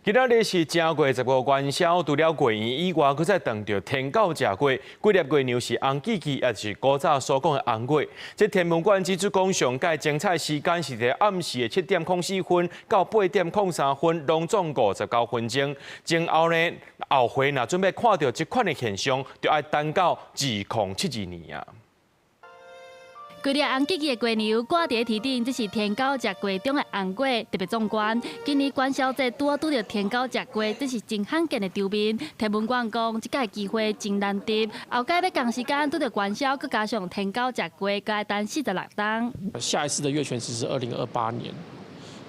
今仔日是正月15元宵，除了过年以外，佮再当着天狗食过。几粒月娘是红记记，也是古早所讲的红粿。这天文馆指出，讲上届精彩时间是在暗时的7:04到8:03，拢总59分钟。前后呢，后回若准备看到这款的现象，就要等到2072年啊。 规粒红吉吉的鸡牛挂伫天顶，这是天狗食鸡中的红粿，特别壮观。今年元宵节拄到天狗食鸡，这是真罕见的场面。天文馆讲，这届机会真难得，后届要同时间拄到元宵，佮加上天狗食鸡，佮要等46天。下一次的月全食是2028年，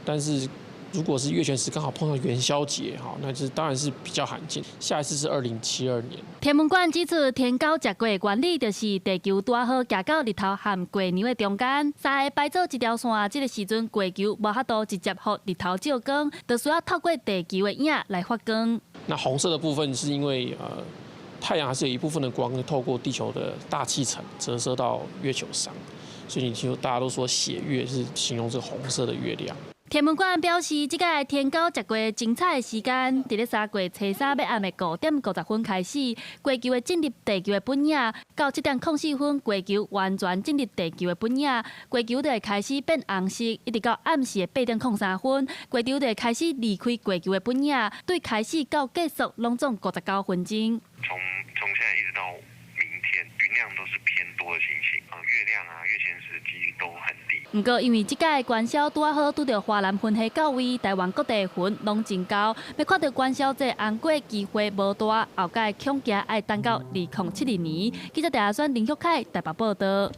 但是如果是月全食刚好碰到元宵节，哈，那就是当然是比较罕见。下一次是2072年。天文馆指出，天狗食鸡的原理就是地球大好行到日头和鸡牛的中间，三个摆做一条线，这个时阵鸡球无法度直接互日头照光，就需要透过地球的影来发光。那红色的部分是因为太阳还是有一部分的光透过地球的大气层折射到月球上，所以你听大家都说血月是形容这红色的月亮。 天文馆表示，这届天狗食鸡精彩的时间，伫咧3月初3要暗的5:50开始，鸡球会进入地球的本影，到7:04鸡球完全进入地球的本影，鸡球就会开始变红色，一直到暗时的8:03，鸡球就会开始离开鸡球的本影，对开始到结束拢总59分钟。从现在一直到明天，云量都是偏多的情形，月亮啊、月全食的几率都很低。不过，因为这届元宵拄好拄到华南分系到位，台湾各地云拢真高，要看到元宵节红粿机会无大，后届恐惊要等到2072年。记者陈亚轩、林旭凯台北报道。